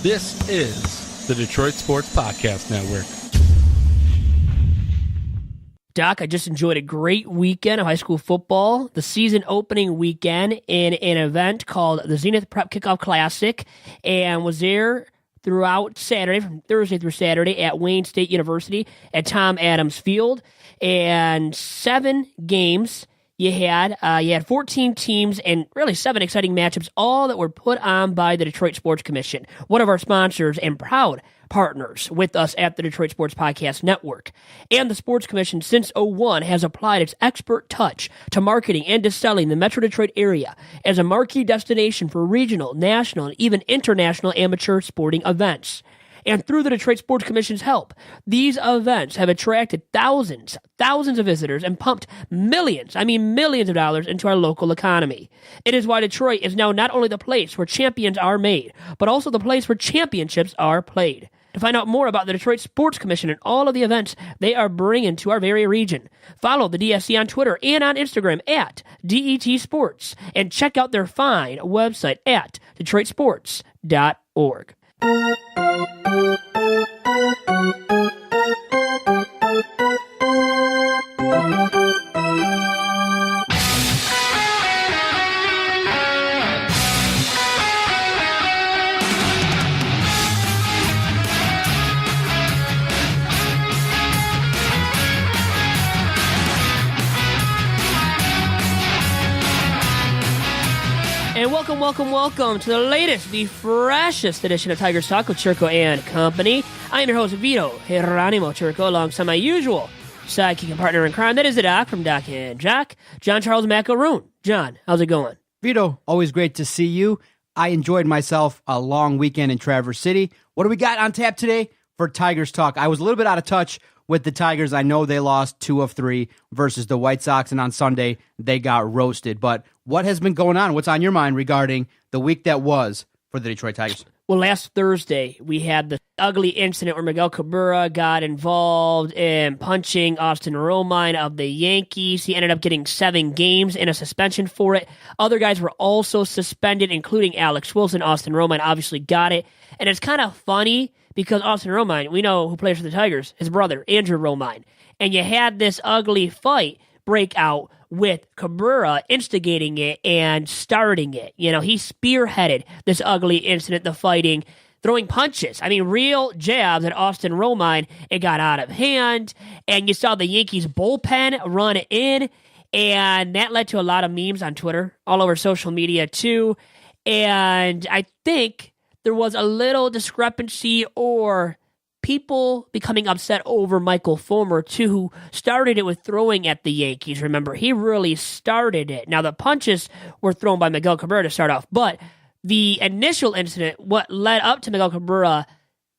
This is the Detroit Sports Podcast Network. Doc, I just enjoyed a great weekend of high school football, the season opening weekend in an event called the Zenith Prep Kickoff Classic, and was there throughout Saturday, from Thursday through Saturday at Wayne State University at Tom Adams Field, and 7 games. You had 14 teams and really 7 exciting matchups, all that were put on by the Detroit Sports Commission, one of our sponsors and proud partners with us at the Detroit Sports Podcast Network. And the Sports Commission since '01 has applied its expert touch to marketing and to selling the Metro Detroit area as a marquee destination for regional, national, and even international amateur sporting events. And through the Detroit Sports Commission's help, these events have attracted thousands of visitors and pumped millions of dollars into our local economy. It is why Detroit is now not only the place where champions are made, but also the place where championships are played. To find out more about the Detroit Sports Commission and all of the events they are bringing to our very region, follow the DSC on Twitter and on Instagram at DET Sports, and check out their fine website at DetroitSports.org. And welcome to the latest, the freshest edition of Tigers Talk with Chirco and Company. I am your host, Vito Geronimo Chirco, alongside my usual sidekick and partner in crime. That is the Doc from Doc and Jock, John Charles McElroon. John, how's it going? Vito, always great to see you. I enjoyed myself a long weekend in Traverse City. What do we got on tap today for Tigers Talk? I was a little bit out of touch with the Tigers. I know they lost 2 of 3 versus the White Sox, and on Sunday they got roasted. But what has been going on? What's on your mind regarding the week that was for the Detroit Tigers? Well, last Thursday, we had the ugly incident where Miguel Cabrera got involved in punching Austin Romine of the Yankees. He ended up getting 7 games and a suspension for it. Other guys were also suspended, including Alex Wilson. Austin Romine obviously got it. And it's kind of funny because Austin Romine, we know who plays for the Tigers, his brother, Andrew Romine. And you had this ugly fight break out with Cabrera instigating it and starting it. You know, he spearheaded this ugly incident, the fighting, throwing punches. I mean, real jabs at Austin Romine. It got out of hand, and you saw the Yankees bullpen run in, and that led to a lot of memes on Twitter, all over social media too. And I think there was a little discrepancy or people becoming upset over Michael Fulmer, too, who started it with throwing at the Yankees. Remember, he really started it. Now, the punches were thrown by Miguel Cabrera to start off, but the initial incident, what led up to Miguel Cabrera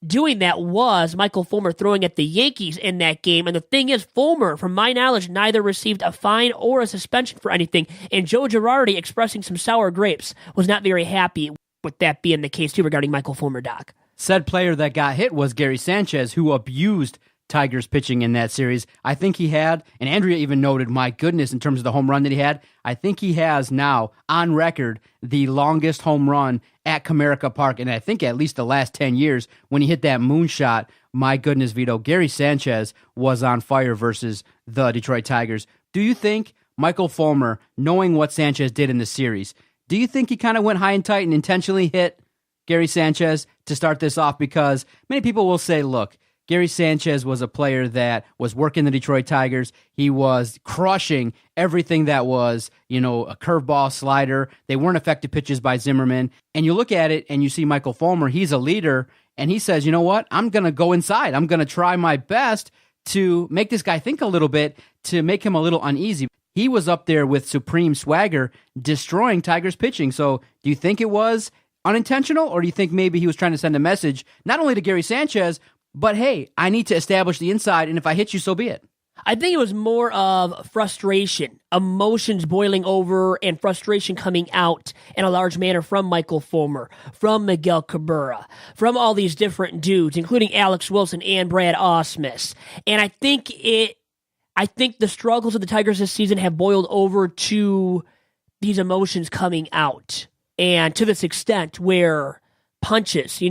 doing that was Michael Fulmer throwing at the Yankees in that game. And the thing is, Fulmer, from my knowledge, neither received a fine or a suspension for anything. And Joe Girardi, expressing some sour grapes, was not very happy with that being the case, too, regarding Michael Fulmer, Doc. Said player that got hit was Gary Sanchez, who abused Tigers pitching in that series. I think he had, and Andrea even noted, my goodness, in terms of the home run that he had, I think he has now, on record, the longest home run at Comerica Park, and I think at least the last 10 years, when he hit that moonshot. My goodness, Vito, Gary Sanchez was on fire versus the Detroit Tigers. Do you think Michael Fulmer, knowing what Sanchez did in the series, do you think he kind of went high and tight and intentionally hit Gary Sanchez to start this off? Because many people will say, look, Gary Sanchez was a player that was working the Detroit Tigers. He was crushing everything that was, a curveball, slider. They weren't effective pitches by Zimmerman. And you look at it and you see Michael Fulmer, he's a leader, and he says, you know what, I'm going to go inside. I'm going to try my best to make this guy think a little bit, to make him a little uneasy. He was up there with supreme swagger, destroying Tigers pitching. So do you think it was unintentional, or do you think maybe he was trying to send a message not only to Gary Sanchez, but hey, I need to establish the inside, and if I hit you, so be it? I think it was more of frustration, emotions boiling over, and frustration coming out in a large manner from Michael Fulmer, from Miguel Cabrera, from all these different dudes, including Alex Wilson and Brad Ausmus. And I think the struggles of the Tigers this season have boiled over to these emotions coming out. And to this extent where punches.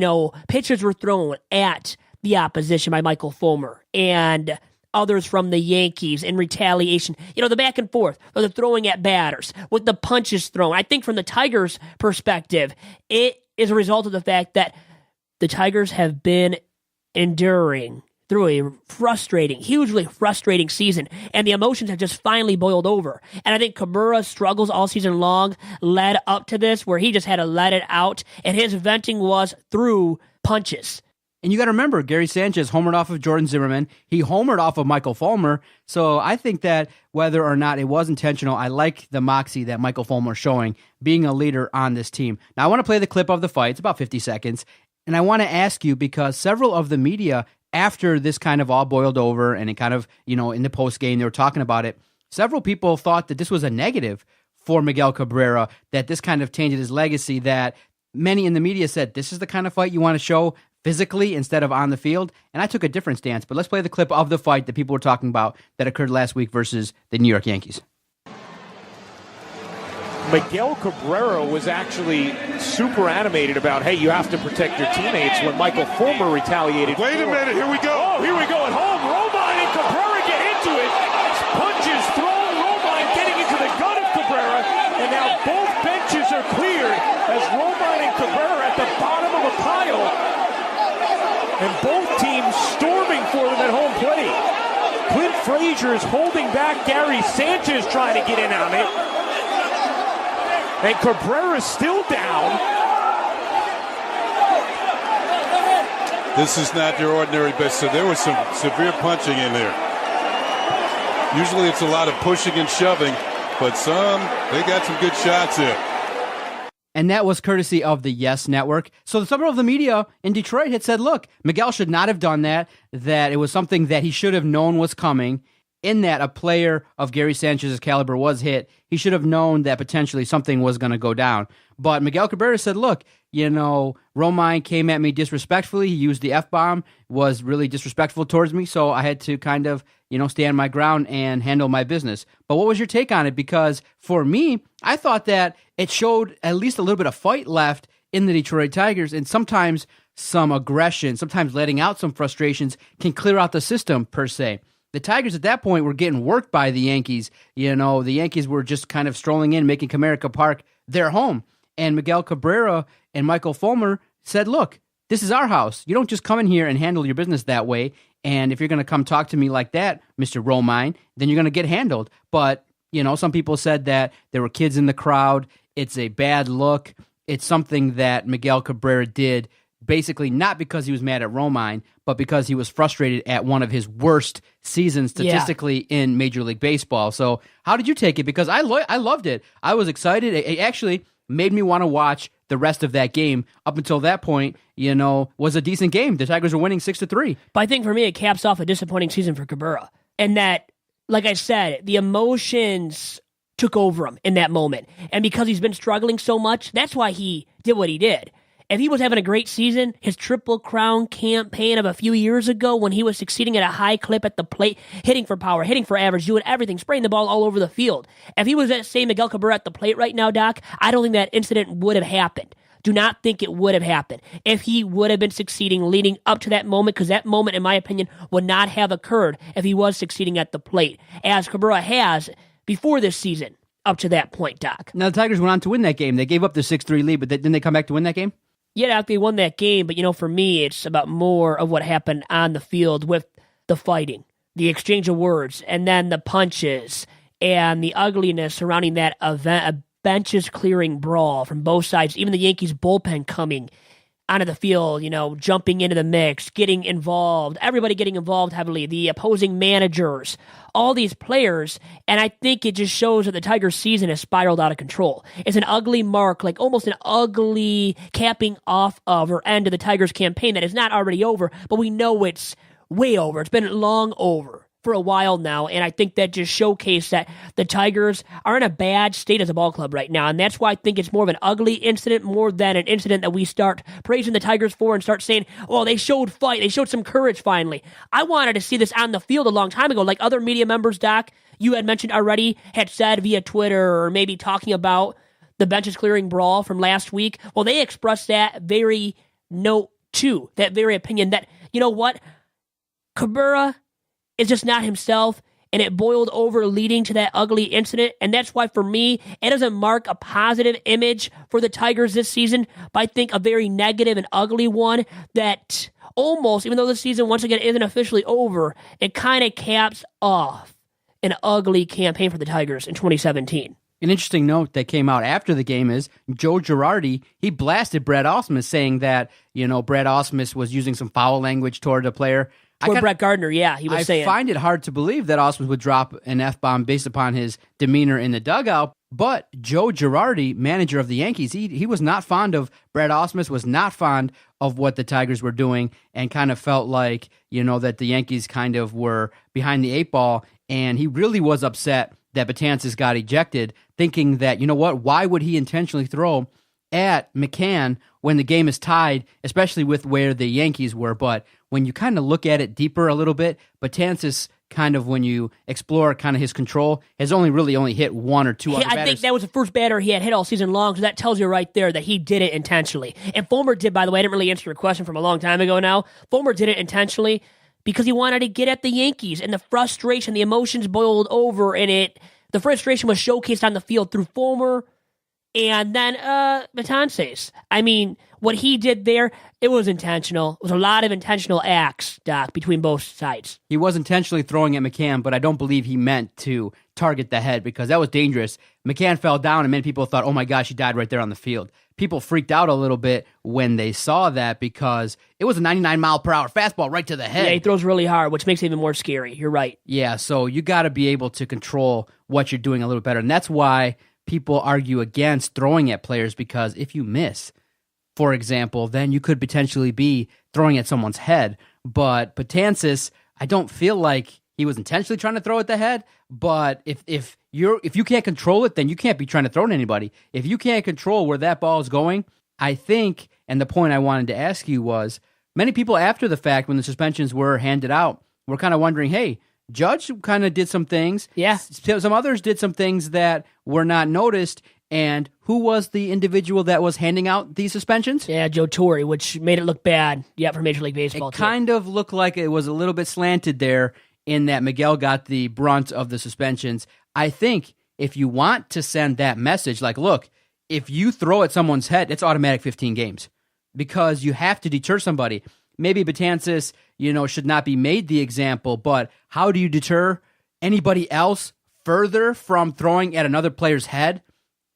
Pitches were thrown at the opposition by Michael Fulmer and others from the Yankees in retaliation. The back and forth, or the throwing at batters, with the punches thrown. I think from the Tigers' perspective, it is a result of the fact that the Tigers have been enduring through a hugely frustrating season, and the emotions have just finally boiled over. And I think Cabrera's struggles all season long led up to this, where he just had to let it out, and his venting was through punches. And you got to remember, Gary Sanchez homered off of Jordan Zimmerman. He homered off of Michael Fulmer. So I think that whether or not it was intentional, I like the moxie that Michael Fulmer is showing, being a leader on this team. Now, I want to play the clip of the fight. It's about 50 seconds. And I want to ask you, because several of the media, after this kind of all boiled over and it kind of, in the post game, they were talking about it, several people thought that this was a negative for Miguel Cabrera, that this kind of tainted his legacy, that many in the media said this is the kind of fight you want to show physically instead of on the field. And I took a different stance, but let's play the clip of the fight that people were talking about that occurred last week versus the New York Yankees. Miguel Cabrera was actually super animated about, hey, you have to protect your teammates, when Michael Fulmer retaliated. Wait a minute, here we go. Oh, here we go at home. Romine and Cabrera get into it. Punches thrown, Romine getting into the gut of Cabrera, and now both benches are cleared as Romine and Cabrera at the bottom of a pile, and both teams storming for them at home plate. Clint Frazier is holding back Gary Sanchez trying to get in on it. And Cabrera's still down. This is not your ordinary best. So there was some severe punching in there. Usually it's a lot of pushing and shoving, but they got some good shots here. And that was courtesy of the Yes Network. So some of the media in Detroit had said, look, Miguel should not have done that it was something that he should have known was coming. In that a player of Gary Sanchez's caliber was hit, he should have known that potentially something was going to go down. But Miguel Cabrera said, look, Romine came at me disrespectfully. He used the F-bomb, was really disrespectful towards me, so I had to kind of, stand my ground and handle my business. But what was your take on it? Because for me, I thought that it showed at least a little bit of fight left in the Detroit Tigers, and sometimes some aggression, sometimes letting out some frustrations can clear out the system, per se. The Tigers at that point were getting worked by the Yankees. The Yankees were just kind of strolling in, making Comerica Park their home. And Miguel Cabrera and Michael Fulmer said, look, this is our house. You don't just come in here and handle your business that way. And if you're going to come talk to me like that, Mr. Romine, then you're going to get handled. But, some people said that there were kids in the crowd. It's a bad look. It's something that Miguel Cabrera did basically not because he was mad at Romine, but because he was frustrated at one of his worst seasons statistically in Major League Baseball. So how did you take it? Because I loved it. I was excited. It actually made me want to watch the rest of that game. Up until that point, was a decent game. The Tigers were winning 6-3. But I think for me, it caps off a disappointing season for Cabrera. And that, like I said, the emotions took over him in that moment. And because he's been struggling so much, that's why he did what he did. If he was having a great season, his Triple Crown campaign of a few years ago when he was succeeding at a high clip at the plate, hitting for power, hitting for average, doing everything, spraying the ball all over the field. If he was that same Miguel Cabrera at the plate right now, Doc, I don't think that incident would have happened. Do not think it would have happened if he would have been succeeding leading up to that moment, because that moment, in my opinion, would not have occurred if he was succeeding at the plate, as Cabrera has before this season up to that point, Doc. Now, the Tigers went on to win that game. They gave up the 6-3 lead, but didn't they come back to win that game? Yeah, they won that game, but for me, it's about more of what happened on the field with the fighting, the exchange of words, and then the punches, and the ugliness surrounding that event, a benches clearing brawl from both sides, even the Yankees bullpen coming onto the field, jumping into the mix, getting involved, everybody getting involved heavily, the opposing managers, all these players, and I think it just shows that the Tigers' season has spiraled out of control. It's an ugly mark, like almost an ugly capping off of or end of the Tigers' campaign that is not already over, but we know it's way over. It's been long over for a while now, and I think that just showcased that the Tigers are in a bad state as a ball club right now, and that's why I think it's more of an ugly incident more than an incident that we start praising the Tigers for and start saying, oh, they showed fight, they showed some courage finally. I wanted to see this on the field a long time ago, like other media members, Doc, you had mentioned already, had said via Twitter or maybe talking about the benches clearing brawl from last week. Well, they expressed that very note too, that very opinion that, you know what, Cabrera is just not himself, and it boiled over leading to that ugly incident. And that's why, for me, it doesn't mark a positive image for the Tigers this season, but I think a very negative and ugly one that almost, even though the season once again isn't officially over, it kind of caps off an ugly campaign for the Tigers in 2017. An interesting note that came out after the game is Joe Girardi, he blasted Brad Ausmus, saying that, Brad Ausmus was using some foul language toward the player. Brett Gardner, yeah, he was saying. I find it hard to believe that Ausmus would drop an F-bomb based upon his demeanor in the dugout, but Joe Girardi, manager of the Yankees, he was not fond of Brad Ausmus, was not fond of what the Tigers were doing, and kind of felt like, that the Yankees kind of were behind the eight ball, and he really was upset that Betances got ejected, thinking that, why would he intentionally throw at McCann when the game is tied, especially with where the Yankees were. But when you kind of look at it deeper a little bit, Betances kind of, when you explore kind of his control, has only hit one or two other batters. I think that was the first batter he had hit all season long, so that tells you right there that he did it intentionally. And Fulmer did, by the way, I didn't really answer your question from a long time ago now. Fulmer did it intentionally because he wanted to get at the Yankees, and the frustration, the emotions boiled over, and the frustration was showcased on the field through Fulmer and then Betances. I mean, what he did there, it was intentional. It was a lot of intentional acts, Doc, between both sides. He was intentionally throwing at McCann, but I don't believe he meant to target the head because that was dangerous. McCann fell down, and many people thought, oh my gosh, he died right there on the field. People freaked out a little bit when they saw that because it was a 99-mile-per-hour fastball right to the head. Yeah, he throws really hard, which makes it even more scary. You're right. Yeah, so you got to be able to control what you're doing a little better, and that's why people argue against throwing at players, because if you miss, for example, then you could potentially be throwing at someone's head. But Betances, I don't feel like he was intentionally trying to throw at the head, but if you can't control it, then you can't be trying to throw at anybody. If you can't control where that ball is going, I think, and the point I wanted to ask you was, many people after the fact, when the suspensions were handed out, were kind of wondering, hey, Judge kind of did some things. Yeah. Some others did some things that were not noticed. And who was the individual that was handing out these suspensions? Yeah, Joe Torre, which made it look bad. Yeah, for Major League Baseball. It kind of looked like it was a little bit slanted there in that Miguel got the brunt of the suspensions. I think if you want to send that message, like, look, if you throw at someone's head, it's automatic 15 games because you have to deter somebody. Maybe Betances, should not be made the example, but how do you deter anybody else further from throwing at another player's head?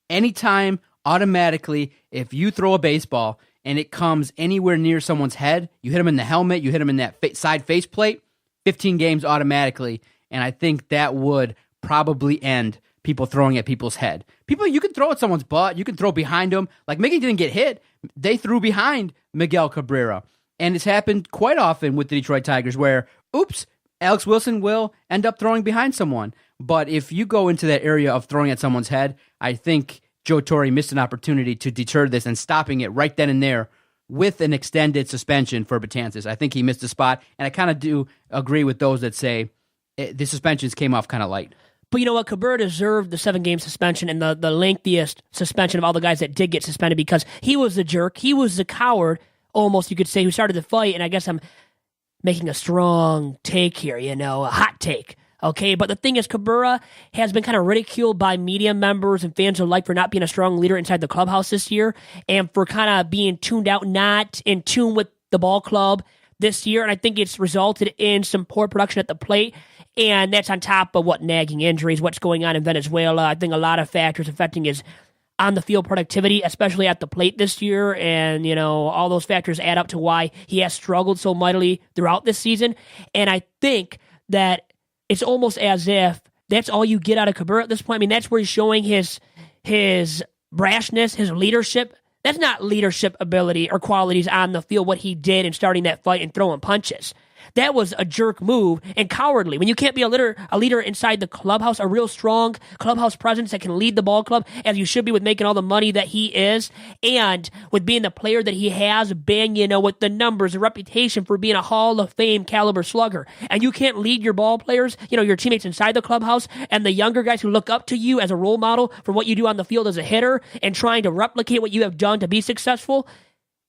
Anytime, automatically, if you throw a baseball and it comes anywhere near someone's head, you hit them in the helmet, you hit them in that side faceplate, 15 games automatically. And I think that would probably end people throwing at people's head. You can throw at someone's butt, you can throw behind them. Like Mickey didn't get hit, they threw behind Miguel Cabrera. And it's happened quite often with the Detroit Tigers where, oops, Alex Wilson will end up throwing behind someone. But if you go into that area of throwing at someone's head, I think Joe Torre missed an opportunity to deter this and stopping it right then and there with an extended suspension for Betances. I think he missed a spot, and I kind of do agree with those that say the suspensions came off kind of light. But you know what? Cabrera deserved the 7-game suspension and the lengthiest suspension of all the guys that did get suspended because he was the jerk. He was the coward, almost you could say, who started the fight. And I guess I'm making a strong take here, a hot take. Okay, but the thing is, Cabrera has been kind of ridiculed by media members and fans alike for not being a strong leader inside the clubhouse this year and for kind of being tuned out, not in tune with the ball club this year. And I think it's resulted in some poor production at the plate. And that's on top of nagging injuries, what's going on in Venezuela. I think a lot of factors affecting his on-the-field productivity, especially at the plate this year. And, all those factors add up to why he has struggled so mightily throughout this season. And I think that it's almost as if that's all you get out of Cabrera at this point. I mean, that's where he's showing his brashness, his leadership. That's not leadership ability or qualities on the field, what he did in starting that fight and throwing punches. That was a jerk move and cowardly. When you can't be a leader inside the clubhouse, a real strong clubhouse presence that can lead the ball club as you should be with making all the money that he is, and with being the player that he has been, with the numbers, the reputation for being a Hall of Fame caliber slugger. And you can't lead your ball players, your teammates inside the clubhouse and the younger guys who look up to you as a role model for what you do on the field as a hitter and trying to replicate what you have done to be successful.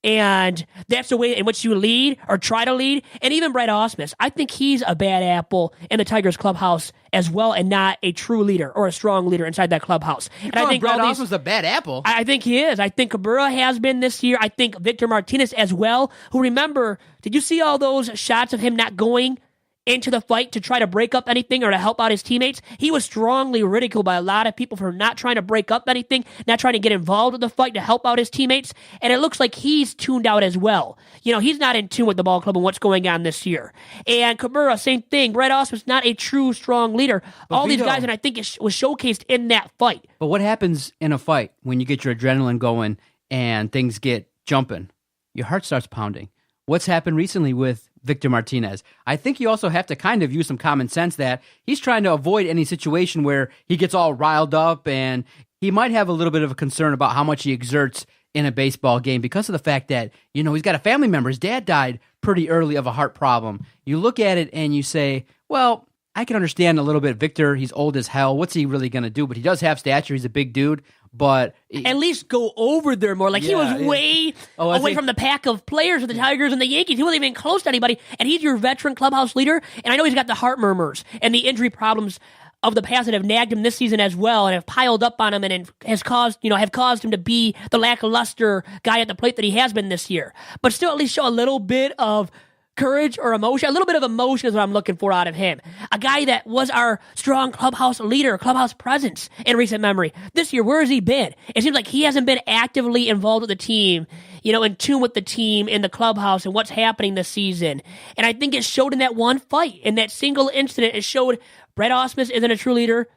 And that's the way in which you lead or try to lead. And even Brad Ausmus, I think he's a bad apple in the Tigers clubhouse as well, and not a true leader or a strong leader inside that clubhouse. And I think Brad Ausmus a bad apple. I think he is. I think Cabrera has been this year. I think Victor Martinez as well, who, remember, did you see all those shots of him not going into the fight to try to break up anything or to help out his teammates? He was strongly ridiculed by a lot of people for not trying to break up anything, not trying to get involved with the fight to help out his teammates. And it looks like he's tuned out as well. He's not in tune with the ball club and what's going on this year. And Cabrera, same thing. Brad Ausmus, not a true strong leader. But all Vito, these guys, and I think it was showcased in that fight. But what happens in a fight when you get your adrenaline going and things get jumping? Your heart starts pounding. What's happened recently with Victor Martinez? I think you also have to kind of use some common sense that he's trying to avoid any situation where he gets all riled up, and he might have a little bit of a concern about how much he exerts in a baseball game because of the fact that, he's got a family member. His dad died pretty early of a heart problem. You look at it and you say, well, I can understand a little bit. Victor, he's old as hell. What's he really going to do? But he does have stature. He's a big dude. But at least go over there more. Like, he was way away from the pack of players of the Tigers and the Yankees. He wasn't even close to anybody. And he's your veteran clubhouse leader. And I know he's got the heart murmurs and the injury problems of the past that have nagged him this season as well and have piled up on him and have caused him to be the lackluster guy at the plate that he has been this year. But still at least show a little bit of courage or emotion. A little bit of emotion is what I'm looking for out of him. A guy that was our strong clubhouse leader, clubhouse presence in recent memory. This year, where has he been? It seems like he hasn't been actively involved with the team, in tune with the team in the clubhouse and what's happening this season. And I think it showed in that one fight, in that single incident. It showed Brad Ausmus isn't a true leader.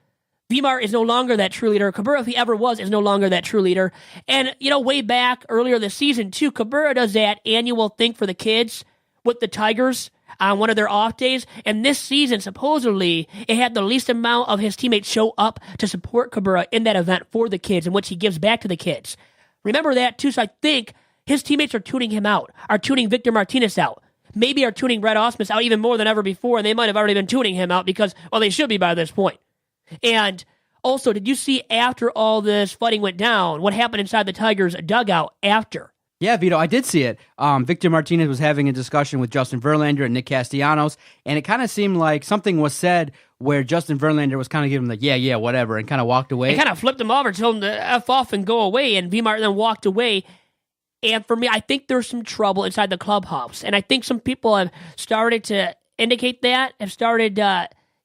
V-Mart is no longer that true leader. Cabrera, if he ever was, is no longer that true leader. And, way back earlier this season, too, Cabrera does that annual thing for the kids with the Tigers on one of their off days. And this season, supposedly, it had the least amount of his teammates show up to support Cabrera in that event for the kids, in which he gives back to the kids. Remember that, too. So I think his teammates are tuning him out, are tuning Victor Martinez out, maybe are tuning Brad Ausmus out even more than ever before, and they might have already been tuning him out because, well, they should be by this point. And also, did you see after all this fighting went down, what happened inside the Tigers' dugout after? Yeah, Vito, I did see it. Victor Martinez was having a discussion with Justin Verlander and Nick Castellanos, and it kind of seemed like something was said where Justin Verlander was kind of giving him yeah, whatever, and kind of walked away. They kind of flipped him over, told him to F off and go away, and V-Mart then walked away. And for me, I think there's some trouble inside the clubhouse, and I think some people have started to indicate that, have started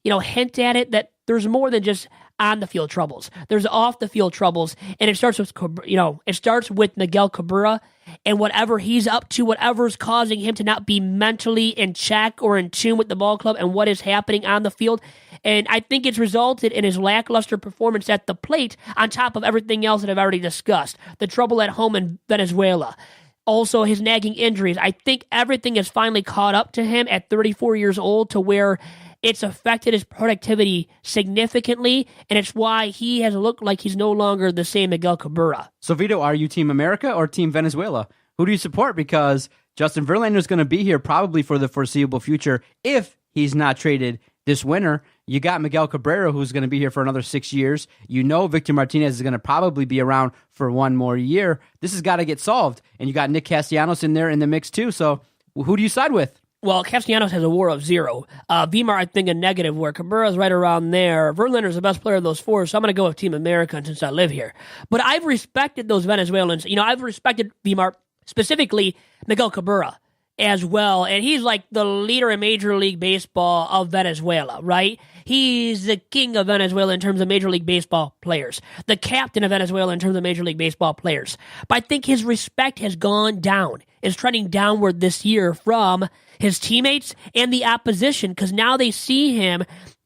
hint at it, that there's more than just on the field troubles. There's off the field troubles, and it starts with Miguel Cabrera and whatever he's up to, whatever's causing him to not be mentally in check or in tune with the ball club and what is happening on the field. And I think it's resulted in his lackluster performance at the plate on top of everything else that I've already discussed. The trouble at home in Venezuela. Also, his nagging injuries. I think everything has finally caught up to him at 34 years old to where it's affected his productivity significantly, and it's why he has looked like he's no longer the same Miguel Cabrera. So, Vito, are you Team America or Team Venezuela? Who do you support? Because Justin Verlander is going to be here probably for the foreseeable future if he's not traded this winter. You got Miguel Cabrera, who's going to be here for another 6 years. Victor Martinez is going to probably be around for one more year. This has got to get solved. And you got Nick Castellanos in there in the mix, too. So, who do you side with? Well, Castellanos has a WAR of 0. V-Mart, I think, a negative, where Cabrera's right around there. Verlander's the best player of those four, so I'm going to go with Team America since I live here. But I've respected those Venezuelans. I've respected V-Mart, specifically Miguel Cabrera as well. And he's like the leader in Major League Baseball of Venezuela, right? He's the king of Venezuela in terms of Major League Baseball players, the captain of Venezuela in terms of Major League Baseball players. But I think his respect has gone down, is trending downward this year from his teammates and the opposition, because now they see him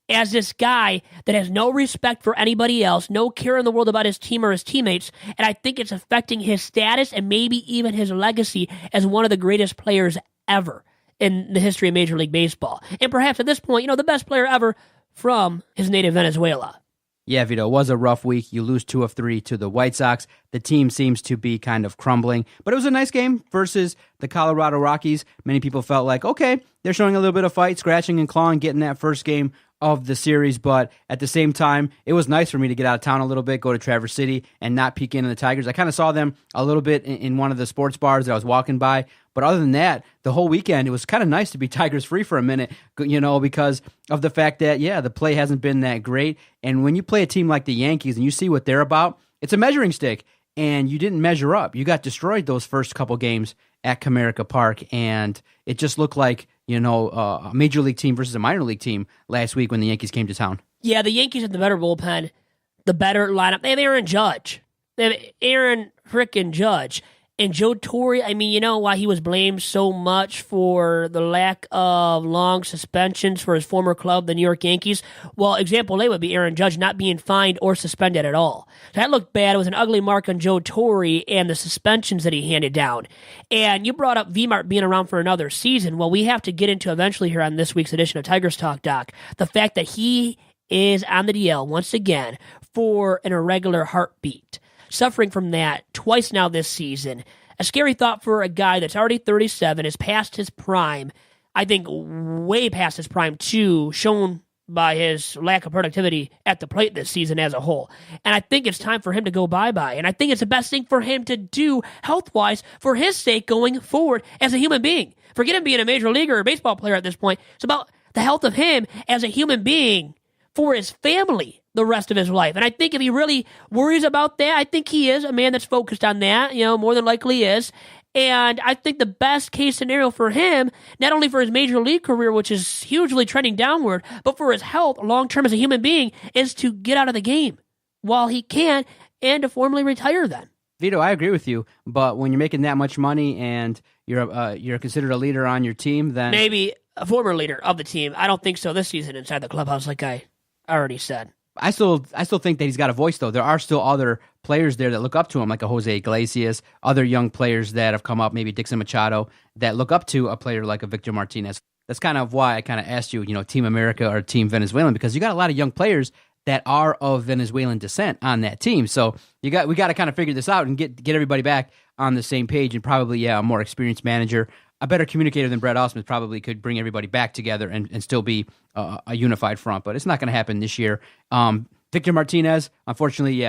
as this guy that has no respect for anybody else, no care in the world about his team or his teammates, and I think it's affecting his status and maybe even his legacy as one of the greatest players ever in the history of Major League Baseball. And perhaps at this point, the best player ever from his native Venezuela. Yeah, Vito, it was a rough week. You lose 2 of 3 to the White Sox. The team seems to be kind of crumbling. But it was a nice game versus the Colorado Rockies. Many people felt like, okay, they're showing a little bit of fight, scratching and clawing, getting that first game of the series. But at the same time, it was nice for me to get out of town a little bit, go to Traverse City, and not peek into the Tigers. I kind of saw them a little bit in one of the sports bars that I was walking by. But other than that, the whole weekend, it was kind of nice to be Tigers free for a minute, because of the fact that, the play hasn't been that great. And when you play a team like the Yankees and you see what they're about, it's a measuring stick. And you didn't measure up. You got destroyed those first couple games at Comerica Park. And it just looked like, a major league team versus a minor league team last week when the Yankees came to town. Yeah, the Yankees had the better bullpen, the better lineup. They have Aaron Judge. They have Aaron frickin' Judge. And Joe Torre, why he was blamed so much for the lack of long suspensions for his former club, the New York Yankees? Well, example A would be Aaron Judge not being fined or suspended at all. That looked bad. It was an ugly mark on Joe Torre and the suspensions that he handed down. And you brought up V-Mart being around for another season. Well, we have to get into eventually here on this week's edition of Tigers Talk, Doc, the fact that he is on the DL once again for an irregular heartbeat. Suffering from that twice now this season. A scary thought for a guy that's already 37, is past his prime. I think way past his prime, too, shown by his lack of productivity at the plate this season as a whole. And I think it's time for him to go bye-bye. And I think it's the best thing for him to do health-wise for his sake going forward as a human being. Forget him being a major leaguer or baseball player at this point. It's about the health of him as a human being for his family the rest of his life. And I think if he really worries about that, I think he is a man that's focused on that, more than likely is. And I think the best case scenario for him, not only for his major league career, which is hugely trending downward, but for his health long-term as a human being, is to get out of the game while he can and to formally retire then. Vito, I agree with you, but when you're making that much money and you're considered a leader on your team, then... Maybe a former leader of the team. I don't think so this season inside the clubhouse, like I already said. I still think that he's got a voice, though. There are still other players there that look up to him, like a Jose Iglesias, other young players that have come up, maybe Dixon Machado, that look up to a player like a Victor Martinez. That's kind of why I kind of asked you, Team America or Team Venezuelan, because you got a lot of young players that are of Venezuelan descent on that team. So we got to kind of figure this out and get everybody back on the same page, and probably, a more experienced manager. A better communicator than Brad Ausmus probably could bring everybody back together and still be a unified front, but it's not going to happen this year. Victor Martinez, unfortunately,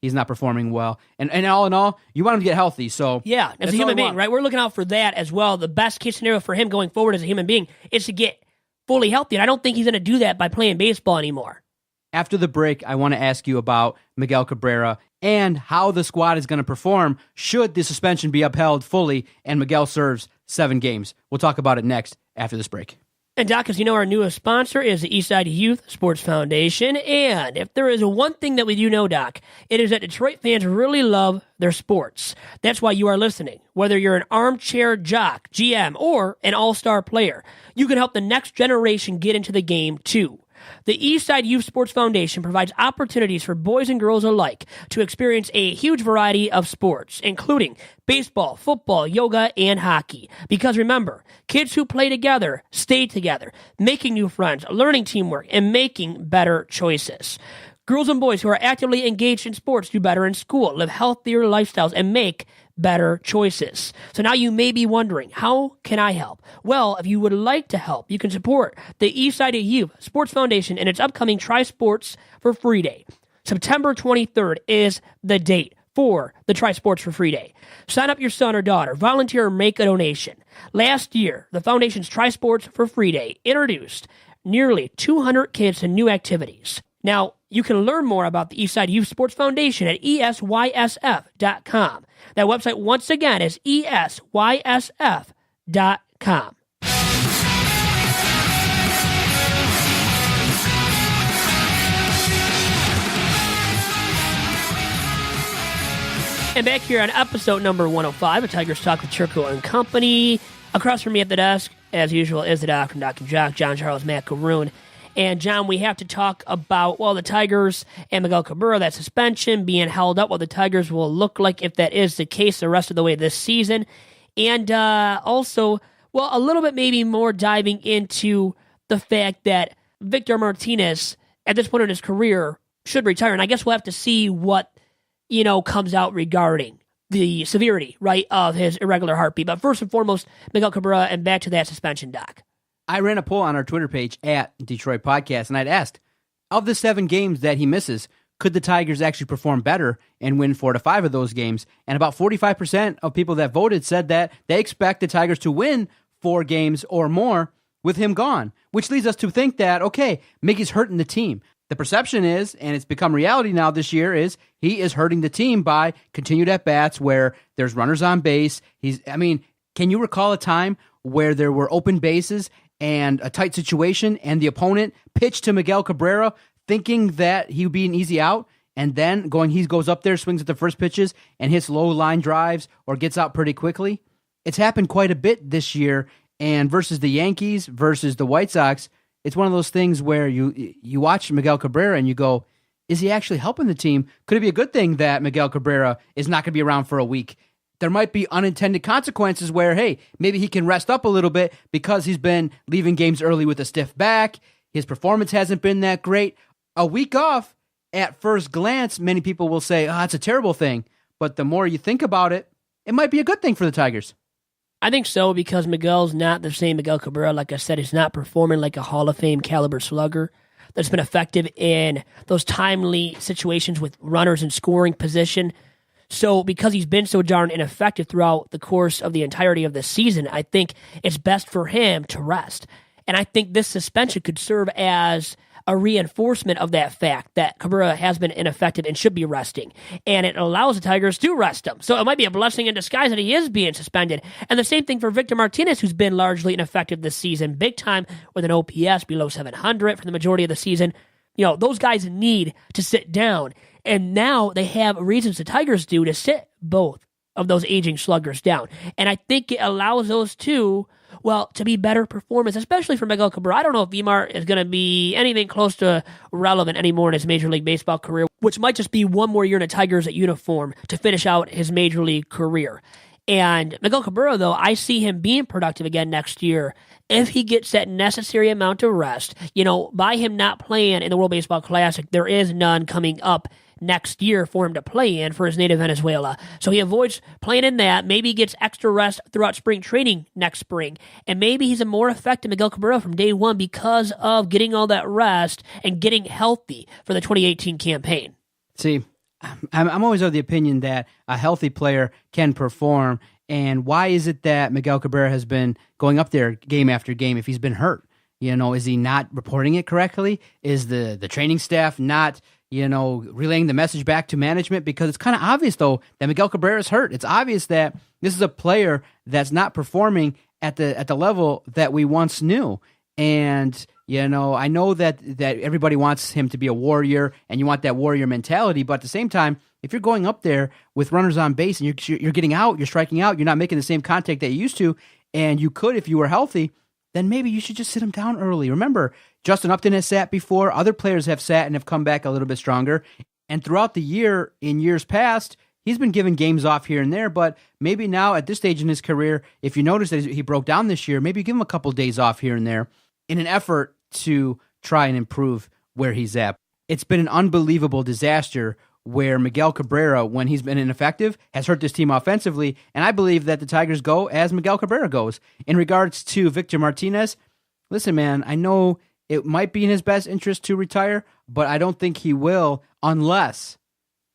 he's not performing well. And all in all, you want him to get healthy. So yeah, as a human being, right? We're looking out for that as well. The best case scenario for him going forward as a human being is to get fully healthy, and I don't think he's going to do that by playing baseball anymore. After the break, I want to ask you about Miguel Cabrera and how the squad is going to perform should the suspension be upheld fully and Miguel serves 7 games. We'll talk about it next after this break. And Doc, as you know, our newest sponsor is the Eastside Youth Sports Foundation. And if there is one thing that we do know, Doc, it is that Detroit fans really love their sports. That's why you are listening. Whether you're an armchair jock, GM, or an all-star player, you can help the next generation get into the game, too. The Eastside Youth Sports Foundation provides opportunities for boys and girls alike to experience a huge variety of sports, including baseball, football, yoga, and hockey. Because remember, kids who play together stay together, making new friends, learning teamwork, and making better choices. Girls and boys who are actively engaged in sports do better in school, live healthier lifestyles, and make better choices. So now you may be wondering, how can I help? Well, if you would like to help, you can support the Eastside Youth Sports Foundation in its upcoming Try Sports for Free Day. September 23rd is the date for the Try Sports for Free Day. Sign up your son or daughter, volunteer, or make a donation. Last year, the foundation's Try Sports for Free Day introduced nearly 200 kids to new activities. Now, you can learn more about the Eastside Youth Sports Foundation at esysf.com. That website, once again, is esysf.com. And back here on episode number 105 of Tigers Talk with Chirco and Company. Across from me at the desk, as usual, is the Doc from Doc and Jock, John Charles Macaroon. And, John, we have to talk about, the Tigers and Miguel Cabrera, that suspension being held up, what the Tigers will look like if that is the case the rest of the way this season. And also, Well, a little bit maybe more diving into the fact that Victor Martinez, at this point in his career, should retire. And I guess we'll have to see what, comes out regarding the severity, right, of his irregular heartbeat. But first and foremost, Miguel Cabrera, and back to that suspension, Doc. I ran a poll on our Twitter page at Detroit Podcast, and I'd asked, of the 7 games that he misses, could the Tigers actually perform better and win 4 to 5 of those games? And about 45% of people that voted said that they expect the Tigers to win 4 games or more with him gone, which leads us to think that, okay, Miggy's hurting the team. The perception is, and it's become reality now this year, is he is hurting the team by continued at-bats where there's runners on base. Can you recall a time where there were open bases and a tight situation and the opponent pitched to Miguel Cabrera thinking that he would be an easy out, and then he goes up there, swings at the first pitches, and hits low line drives or gets out pretty quickly? It's happened quite a bit this year, and versus the Yankees, versus the White Sox, it's one of those things where you watch Miguel Cabrera and you go, is he actually helping the team? Could it be a good thing that Miguel Cabrera is not going to be around for a week? There might be unintended consequences where, hey, maybe he can rest up a little bit because he's been leaving games early with a stiff back. His performance hasn't been that great. A week off, at first glance, many people will say, it's a terrible thing. But the more you think about it, it might be a good thing for the Tigers. I think so, because Miguel's not the same Miguel Cabrera. Like I said, he's not performing like a Hall of Fame caliber slugger that's been effective in those timely situations with runners in scoring position. So because he's been so darn ineffective throughout the course of the entirety of the season, I think it's best for him to rest. And I think this suspension could serve as a reinforcement of that fact that Cabrera has been ineffective and should be resting. And it allows the Tigers to rest him. So it might be a blessing in disguise that he is being suspended. And the same thing for Victor Martinez, who's been largely ineffective this season, big time with an OPS below 700 for the majority of the season. Those guys need to sit down. And now they have reasons the Tigers do to sit both of those aging sluggers down. And I think it allows those two, to be better performance, especially for Miguel Cabrera. I don't know if V-Mart is going to be anything close to relevant anymore in his Major League Baseball career, which might just be one more year in a Tigers uniform to finish out his Major League career. And Miguel Cabrera, though, I see him being productive again next year if he gets that necessary amount of rest. By him not playing in the World Baseball Classic, there is none coming up next year for him to play in for his native Venezuela. So he avoids playing in that. Maybe he gets extra rest throughout spring training next spring. And maybe he's a more effective Miguel Cabrera from day one because of getting all that rest and getting healthy for the 2018 campaign. See, I'm always of the opinion that a healthy player can perform. And why is it that Miguel Cabrera has been going up there game after game if he's been hurt? Is he not reporting it correctly? Is the training staff not relaying the message back to management? Because it's kind of obvious, though, that Miguel Cabrera is hurt. It's obvious that this is a player that's not performing at the level that we once knew. And, I know that everybody wants him to be a warrior, and you want that warrior mentality. But at the same time, if you're going up there with runners on base and you're getting out, you're striking out, you're not making the same contact that you used to, and you could if you were healthy, then maybe you should just sit him down early. Remember, Justin Upton has sat before. Other players have sat and have come back a little bit stronger. And throughout the year, in years past, he's been given games off here and there. But maybe now at this stage in his career, if you notice that he broke down this year, maybe give him a couple of days off here and there in an effort to try and improve where he's at. It's been an unbelievable disaster where Miguel Cabrera, when he's been ineffective, has hurt this team offensively, and I believe that the Tigers go as Miguel Cabrera goes. In regards to Victor Martinez, listen, man, I know it might be in his best interest to retire, but I don't think he will unless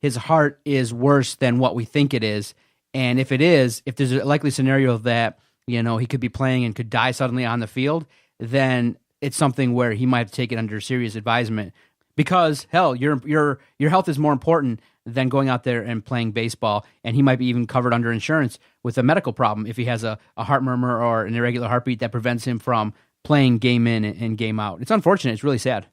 his heart is worse than what we think it is. And if it is, if there's a likely scenario that, he could be playing and could die suddenly on the field, then it's something where he might have to take it under serious advisement. Because, hell, your health is more important than going out there and playing baseball, and he might be even covered under insurance with a medical problem if he has a heart murmur or an irregular heartbeat that prevents him from playing game in and game out. It's unfortunate. It's really sad.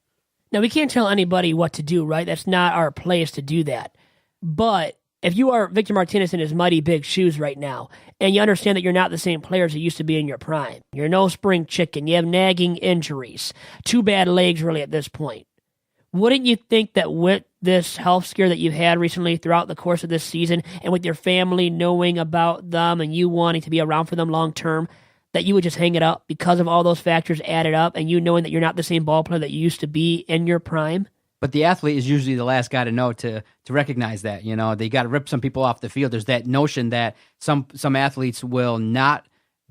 Now, we can't tell anybody what to do, right? That's not our place to do that. But if you are Victor Martinez in his mighty big shoes right now, and you understand that you're not the same player as you used to be in your prime, you're no spring chicken, you have nagging injuries, 2 bad legs really at this point, wouldn't you think that with this health scare that you've had recently throughout the course of this season, and with your family knowing about them and you wanting to be around for them long term, that you would just hang it up because of all those factors added up and you knowing that you're not the same ball player that you used to be in your prime? But the athlete is usually the last guy to know to recognize that. They got to rip some people off the field. There's that notion that some athletes will not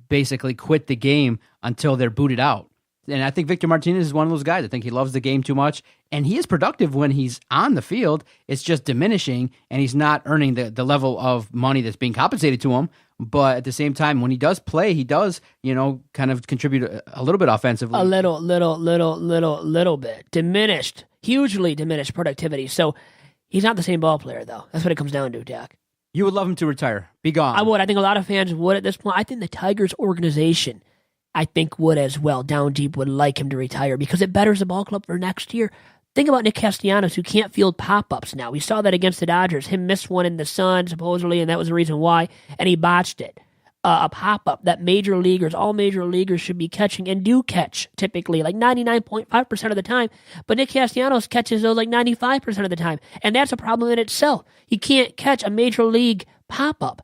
basically quit the game until they're booted out. And I think Victor Martinez is one of those guys. I think he loves the game too much, and he is productive when he's on the field. It's just diminishing, and he's not earning the level of money that's being compensated to him. But at the same time, when he does play, he does, kind of contribute a little bit offensively. A little bit. Diminished, hugely diminished productivity. So he's not the same ball player, though. That's what it comes down to, Dak. You would love him to retire. Be gone. I would. I think a lot of fans would at this point. I think the Tigers organization would as well, down deep, would like him to retire because it betters the ball club for next year. Think about Nick Castellanos, who can't field pop-ups now. We saw that against the Dodgers. Him miss one in the sun, supposedly, and that was the reason why, and he botched it. A pop-up that all major leaguers should be catching and do catch, typically, like 99.5% of the time. But Nick Castellanos catches those like 95% of the time, and that's a problem in itself. He can't catch a major league pop-up.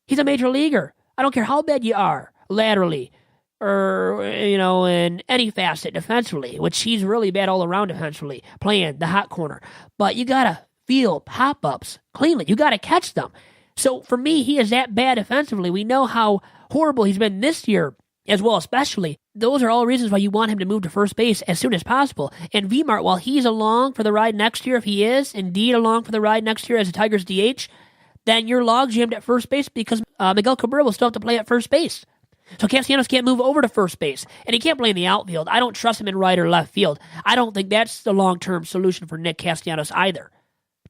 He's a major leaguer. I don't care how bad you are, laterally, or, in any facet defensively, which he's really bad all around defensively, playing the hot corner. But you got to field pop-ups cleanly. You got to catch them. So for me, he is that bad defensively. We know how horrible he's been this year as well, especially. Those are all reasons why you want him to move to first base as soon as possible. And V-Mart, while he's along for the ride next year, if he is indeed along for the ride next year as a Tigers DH, then you're log-jammed at first base because Miguel Cabrera will still have to play at first base. So Castellanos can't move over to first base, and he can't play in the outfield. I don't trust him in right or left field. I don't think that's the long-term solution for Nick Castellanos either,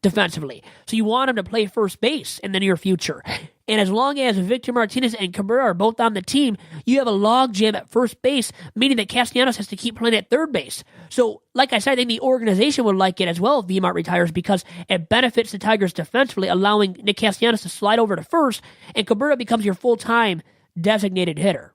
defensively. So you want him to play first base in the near future. And as long as Victor Martinez and Cabrera are both on the team, you have a logjam at first base, meaning that Castellanos has to keep playing at third base. So, like I said, I think the organization would like it as well if V-Mart retires because it benefits the Tigers defensively, allowing Nick Castellanos to slide over to first, and Cabrera becomes your full-time designated hitter.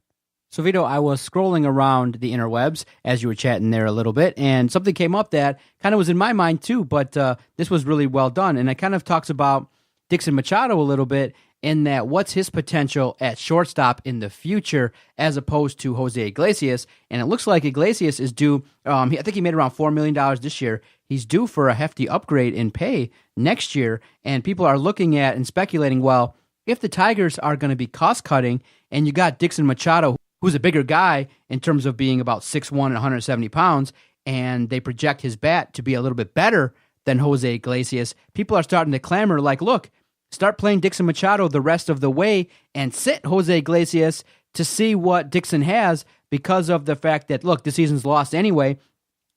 So, Vito, I was scrolling around the interwebs as you were chatting there a little bit, and something came up that kind of was in my mind too, but this was really well done. And it kind of talks about Dixon Machado a little bit in that what's his potential at shortstop in the future as opposed to Jose Iglesias. And it looks like Iglesias is due, I think he made around $4 million this year. He's due for a hefty upgrade in pay next year, and people are looking at and speculating, well, if the Tigers are going to be cost-cutting and you got Dixon Machado, who's a bigger guy in terms of being about 6'1" and 170 pounds, and they project his bat to be a little bit better than Jose Iglesias, people are starting to clamor like, look, start playing Dixon Machado the rest of the way and sit Jose Iglesias to see what Dixon has because of the fact that, look, the season's lost anyway.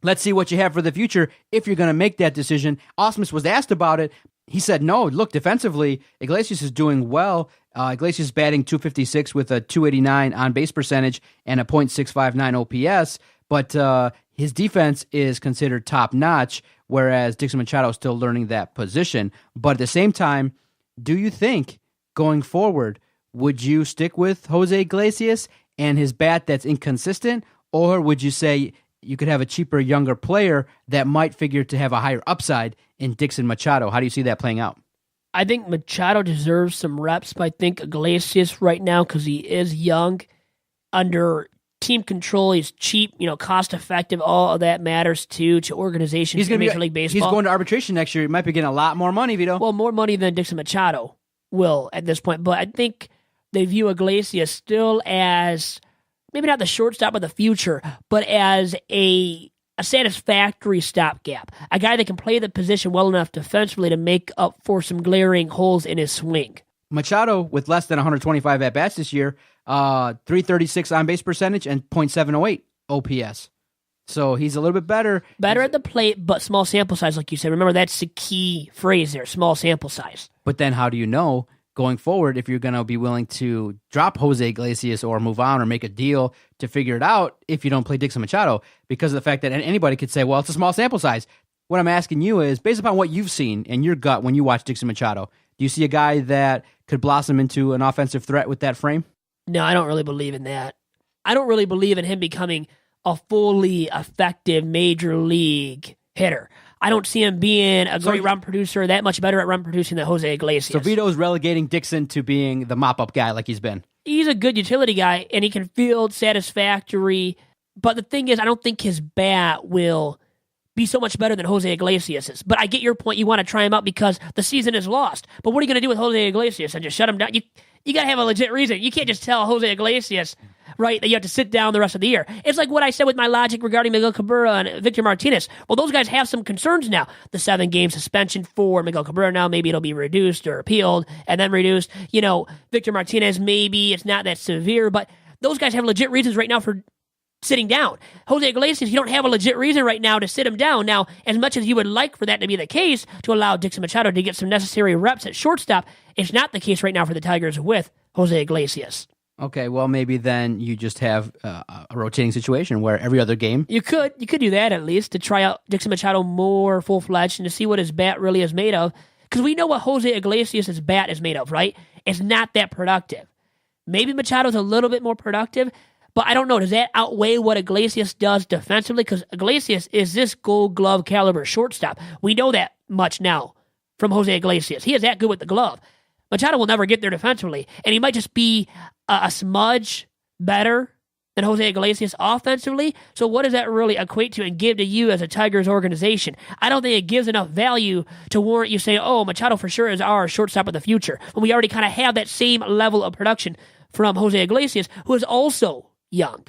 Let's see what you have for the future if you're going to make that decision. Ausmus was asked about it. He said, no, look, defensively, Iglesias is doing well. Iglesias is batting .256 with a .289 on-base percentage and a .659 OPS, but his defense is considered top-notch, whereas Dixon Machado is still learning that position. But at the same time, do you think, going forward, would you stick with Jose Iglesias and his bat that's inconsistent, or would you say you could have a cheaper, younger player that might figure to have a higher upside in Dixon Machado? How do you see that playing out? I think Machado deserves some reps, but I think Iglesias right now, because he is young, under team control, he's cheap, cost-effective, all of that matters too to organizations in Major League Baseball. He's going to arbitration next year. He might be getting a lot more money, Vito. Well, more money than Dixon Machado will at this point, but I think they view Iglesias still as maybe not the shortstop of the future, but as a satisfactory stopgap. A guy that can play the position well enough defensively to make up for some glaring holes in his swing. Machado, with less than 125 at-bats this year, .336 on-base percentage and .708 OPS. So he's a little bit better. Better at the plate, but small sample size, like you said. Remember, that's the key phrase there, small sample size. But then how do you know going forward if you're going to be willing to drop Jose Iglesias or move on or make a deal to figure it out if you don't play Dixon Machado? Because of the fact that anybody could say, well, it's a small sample size. What I'm asking you is, based upon what you've seen in your gut when you watch Dixon Machado, do you see a guy that could blossom into an offensive threat with that frame? No, I don't really believe in that. I don't really believe in him becoming a fully effective major league hitter. I don't see him being a great run producer, that much better at run producing than Jose Iglesias. So Vito's relegating Dixon to being the mop-up guy like he's been. he's a good utility guy, and he can field satisfactory. But the thing is, I don't think his bat will be so much better than Jose Iglesias's. But I get your point. You want to try him out because the season is lost. But what are you going to do with Jose Iglesias and just shut him down? You got to have a legit reason. You can't just tell Jose Iglesias, right, that you have to sit down the rest of the year. It's like what I said with my logic regarding Miguel Cabrera and Victor Martinez. Well, those guys have some concerns now. The 7-game suspension for Miguel Cabrera now, maybe it'll be reduced or appealed and then reduced. Victor Martinez, maybe it's not that severe, but those guys have legit reasons right now for sitting down. Jose Iglesias, you don't have a legit reason right now to sit him down. Now, as much as you would like for that to be the case, to allow Dixon Machado to get some necessary reps at shortstop, it's not the case right now for the Tigers with Jose Iglesias. Okay, well, maybe then you just have a rotating situation where every other game... You could do that at least, to try out Dixon Machado more full-fledged and to see what his bat really is made of. Because we know what Jose Iglesias' bat is made of, right? It's not that productive. Maybe Machado's a little bit more productive, but I don't know. Does that outweigh what Iglesias does defensively? Because Iglesias is this Gold Glove caliber shortstop. We know that much now from Jose Iglesias. He is that good with the glove. Machado will never get there defensively, and he might just be a smudge better than Jose Iglesias offensively. So what does that really equate to and give to you as a Tigers organization? I don't think it gives enough value to warrant you saying, oh, Machado for sure is our shortstop of the future, when we already kind of have that same level of production from Jose Iglesias, who is also young.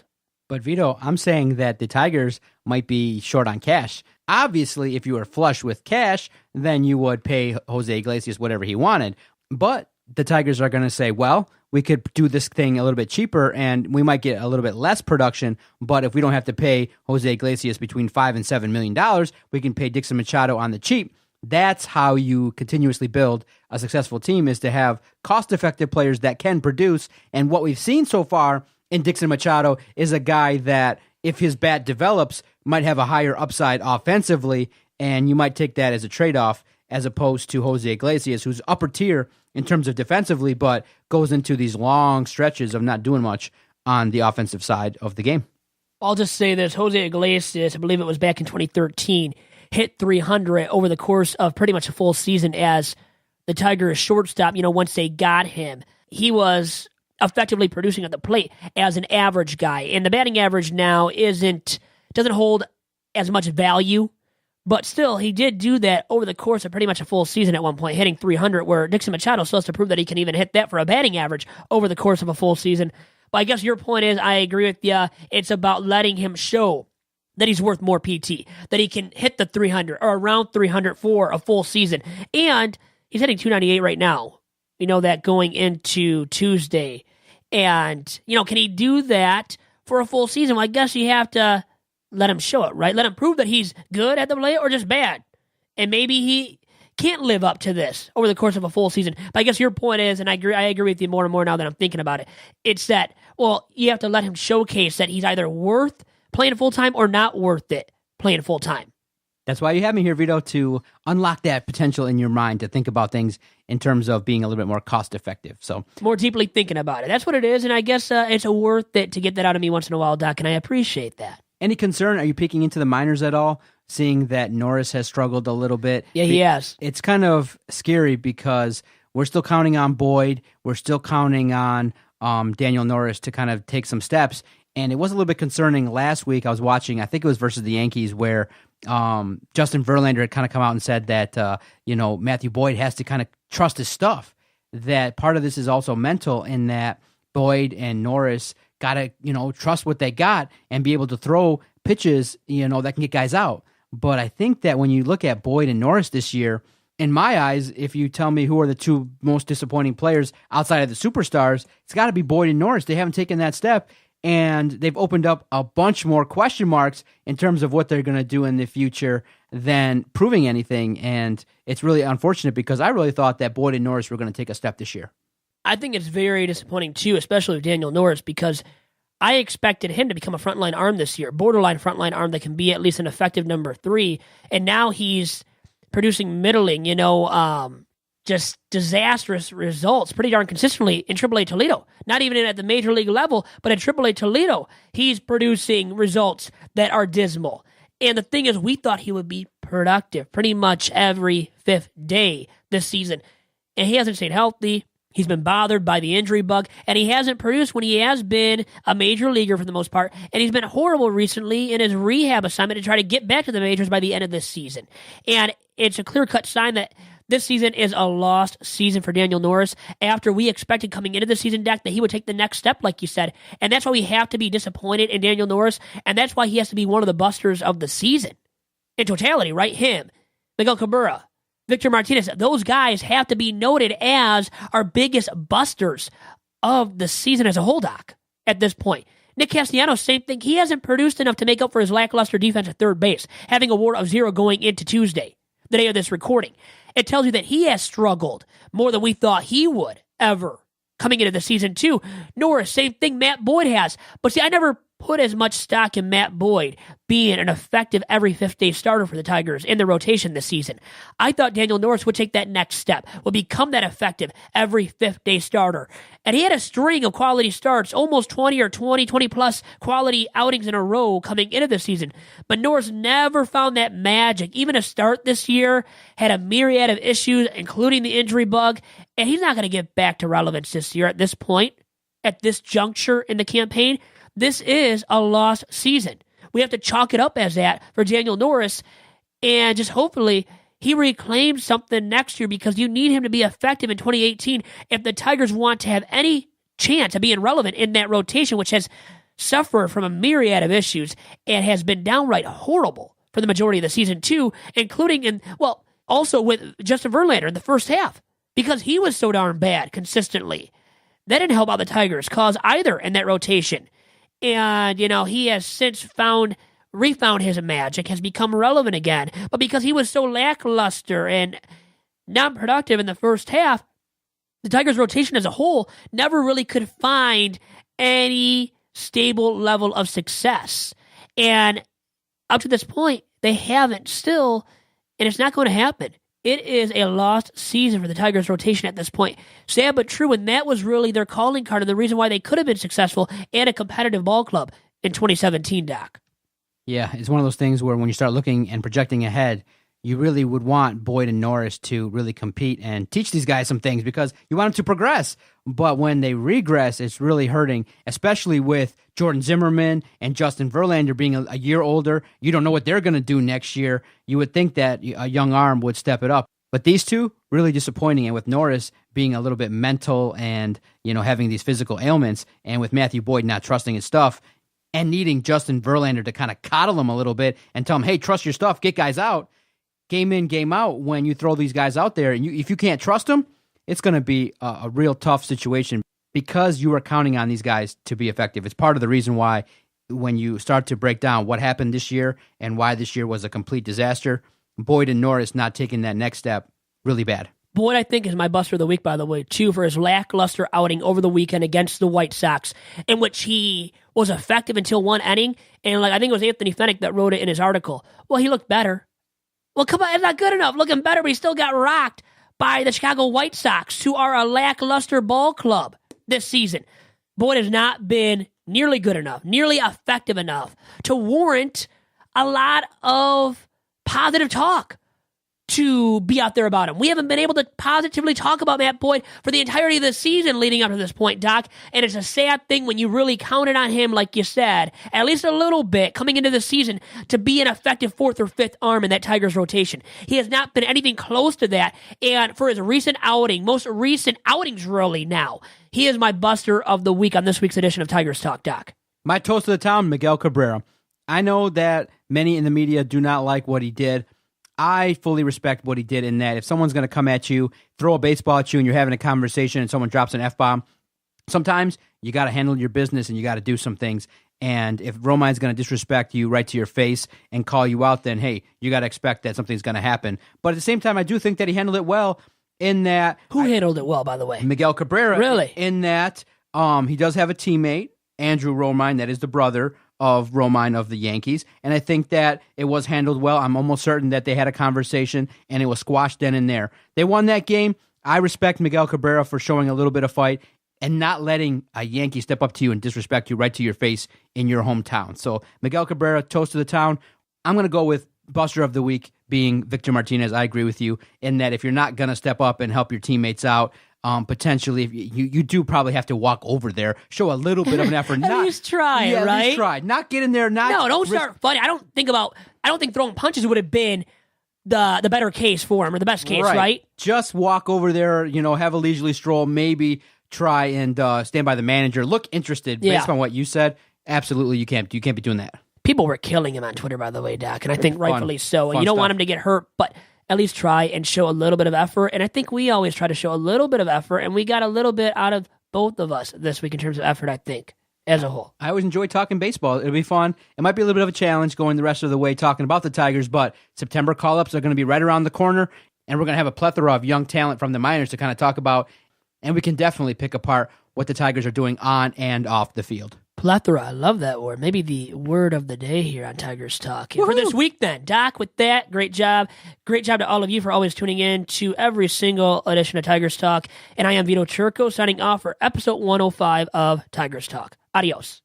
But Vito, I'm saying that the Tigers might be short on cash. Obviously, if you were flush with cash, then you would pay Jose Iglesias whatever he wanted. But the Tigers are going to say, well, we could do this thing a little bit cheaper and we might get a little bit less production, but if we don't have to pay Jose Iglesias between $5 and $7 million, we can pay Dixon Machado on the cheap. That's how you continuously build a successful team, is to have cost-effective players that can produce. And what we've seen so far in Dixon Machado is a guy that, if his bat develops, might have a higher upside offensively, and you might take that as a trade-off as opposed to Jose Iglesias, who's upper tier in terms of defensively, but goes into these long stretches of not doing much on the offensive side of the game. I'll just say this. Jose Iglesias, I believe it was back in 2013, hit 300 over the course of pretty much a full season as the Tigers shortstop. Once they got him, he was effectively producing at the plate as an average guy. And the batting average now doesn't hold as much value, but still, he did do that over the course of pretty much a full season at one point, hitting 300, where Dixon Machado still has to prove that he can even hit that for a batting average over the course of a full season. But I guess your point is, I agree with you, it's about letting him show that he's worth more PT, that he can hit the 300 or around 300 for a full season. And he's hitting 298 right now. We know that going into Tuesday. And, can he do that for a full season? Well, I guess you have to let him show it, right? Let him prove that he's good at the plate or just bad. And maybe he can't live up to this over the course of a full season. But I guess your point is, and I agree with you more and more now that I'm thinking about it, it's that, well, you have to let him showcase that he's either worth playing full-time or not worth it playing full-time. That's why you have me here, Vito, to unlock that potential in your mind, to think about things in terms of being a little bit more cost-effective. So more deeply thinking about it. That's what it is, and I guess it's worth it to get that out of me once in a while, Doc, and I appreciate that. Any concern? Are you peeking into the minors at all, seeing that Norris has struggled a little bit? Yeah, he has. It's kind of scary because we're still counting on Boyd. We're still counting on Daniel Norris to kind of take some steps. And it was a little bit concerning last week. I was watching, I think it was versus the Yankees, where Justin Verlander had kind of come out and said that, Matthew Boyd has to kind of trust his stuff. That part of this is also mental, in that Boyd and Norris got to, trust what they got and be able to throw pitches, that can get guys out. But I think that when you look at Boyd and Norris this year, in my eyes, if you tell me who are the two most disappointing players outside of the superstars, it's got to be Boyd and Norris. They haven't taken that step, and they've opened up a bunch more question marks in terms of what they're going to do in the future than proving anything. And it's really unfortunate, because I really thought that Boyd and Norris were going to take a step this year. I think it's very disappointing, too, especially with Daniel Norris, because I expected him to become a frontline arm this year, borderline frontline arm that can be at least an effective number 3, and now he's producing middling, just disastrous results pretty darn consistently in AAA Toledo. Not even at the major league level, but at AAA Toledo, he's producing results that are dismal. And the thing is, we thought he would be productive pretty much every 5th day this season, and he hasn't stayed healthy. He's been bothered by the injury bug, and he hasn't produced when he has been a major leaguer for the most part, and he's been horrible recently in his rehab assignment to try to get back to the majors by the end of this season. And it's a clear-cut sign that this season is a lost season for Daniel Norris after we expected coming into the season, Dak, that he would take the next step, like you said. And that's why we have to be disappointed in Daniel Norris, and that's why he has to be one of the busters of the season. In totality, right? Him, Miguel Cabrera, Victor Martinez, those guys have to be noted as our biggest busters of the season as a whole, Doc, at this point. Nick Castellanos, same thing. He hasn't produced enough to make up for his lackluster defense at third base, having a WAR of 0 going into Tuesday, the day of this recording. It tells you that he has struggled more than we thought he would ever coming into the season, too. Norris, same thing Matt Boyd has. But see, I never put as much stock in Matt Boyd being an effective every fifth-day starter for the Tigers in the rotation this season. I thought Daniel Norris would take that next step, would become that effective every fifth-day starter. And he had a string of quality starts, almost 20-plus quality outings in a row coming into the season. But Norris never found that magic. Even a start this year had a myriad of issues, including the injury bug, and he's not going to get back to relevance this year at this point, at this juncture in the campaign. This is a lost season. We have to chalk it up as that for Daniel Norris, and just hopefully he reclaims something next year, because you need him to be effective in 2018 if the Tigers want to have any chance of being relevant in that rotation, which has suffered from a myriad of issues and has been downright horrible for the majority of the season too, including also with Justin Verlander in the first half, because he was so darn bad consistently. That didn't help out the Tigers' cause either in that rotation. And, he has since refound his magic, has become relevant again. But because he was so lackluster and non-productive in the first half, the Tigers' rotation as a whole never really could find any stable level of success. And up to this point, they haven't still, and it's not going to happen. It is a lost season for the Tigers rotation at this point. Sad but true, and that was really their calling card and the reason why they could have been successful and a competitive ball club in 2017, Doc. Yeah, it's one of those things where when you start looking and projecting ahead, you really would want Boyd and Norris to really compete and teach these guys some things, because you want them to progress. But when they regress, it's really hurting, especially with Jordan Zimmerman and Justin Verlander being a year older. You don't know what they're going to do next year. You would think that a young arm would step it up. But these two, really disappointing. And with Norris being a little bit mental and, having these physical ailments, and with Matthew Boyd not trusting his stuff and needing Justin Verlander to kind of coddle him a little bit and tell him, hey, trust your stuff, get guys out. Game in, game out, when you throw these guys out there, and if you can't trust them, it's going to be a real tough situation, because you are counting on these guys to be effective. It's part of the reason why, when you start to break down what happened this year and why this year was a complete disaster, Boyd and Norris not taking that next step, really bad. Boyd, I think, is my buster of the week, by the way, too, for his lackluster outing over the weekend against the White Sox, in which he was effective until one inning, and I think it was Anthony Fennick that wrote it in his article. Well, he looked better. Well, come on, it's not good enough. Looking better, but he still got rocked by the Chicago White Sox, who are a lackluster ball club this season. Boyd has not been nearly good enough, nearly effective enough to warrant a lot of positive talk to be out there about him. We haven't been able to positively talk about Matt Boyd for the entirety of the season leading up to this point, Doc, and it's a sad thing when you really counted on him, like you said, at least a little bit coming into the season to be an effective fourth or fifth arm in that Tigers rotation. He has not been anything close to that, and for his most recent outings really now, he is my buster of the week on this week's edition of Tigers Talk, Doc. My toast of the town, Miguel Cabrera. I know that many in the media do not like what he did. I fully respect what he did, in that if someone's going to come at you, throw a baseball at you, and you're having a conversation and someone drops an F-bomb, sometimes you got to handle your business and you got to do some things. And if Romine's going to disrespect you right to your face and call you out, then, hey, you got to expect that something's going to happen. But at the same time, I do think that he handled it well, in that... Who handled it well, by the way? Miguel Cabrera. Really? In that he does have a teammate, Andrew Romine, that is the brother of Romine of the Yankees, and I think that it was handled well. I'm almost certain that they had a conversation and it was squashed then and there. They won that game. I respect Miguel Cabrera for showing a little bit of fight and not letting a Yankee step up to you and disrespect you right to your face in your hometown. So Miguel Cabrera, toast of the town. I'm going to go with buster of the week being Victor Martinez. I agree with you in that if you're not going to step up and help your teammates out, potentially you do probably have to walk over there, show a little bit of an effort. At least try, right? At least try. Not get in there. Don't start funny. I don't think throwing punches would have been the better case for him or the best case, right? Just walk over there, have a leisurely stroll, maybe try and stand by the manager. Look interested based on what you said. Absolutely, you can't be doing that. People were killing him on Twitter, by the way, Doc, and I think rightfully so. And you don't want him to get hurt, but at least try and show a little bit of effort. And I think we always try to show a little bit of effort, and we got a little bit out of both of us this week in terms of effort, I think, as a whole. I always enjoy talking baseball. It'll be fun. It might be a little bit of a challenge going the rest of the way talking about the Tigers, but September call-ups are going to be right around the corner, and we're going to have a plethora of young talent from the minors to kind of talk about, and we can definitely pick apart what the Tigers are doing on and off the field. Plethora, I love that word. Maybe the word of the day here on Tigers Talk. And for this week then, Doc, with that, great job. Great job to all of you for always tuning in to every single edition of Tigers Talk. And I am Vito Chirco signing off for episode 105 of Tigers Talk. Adios.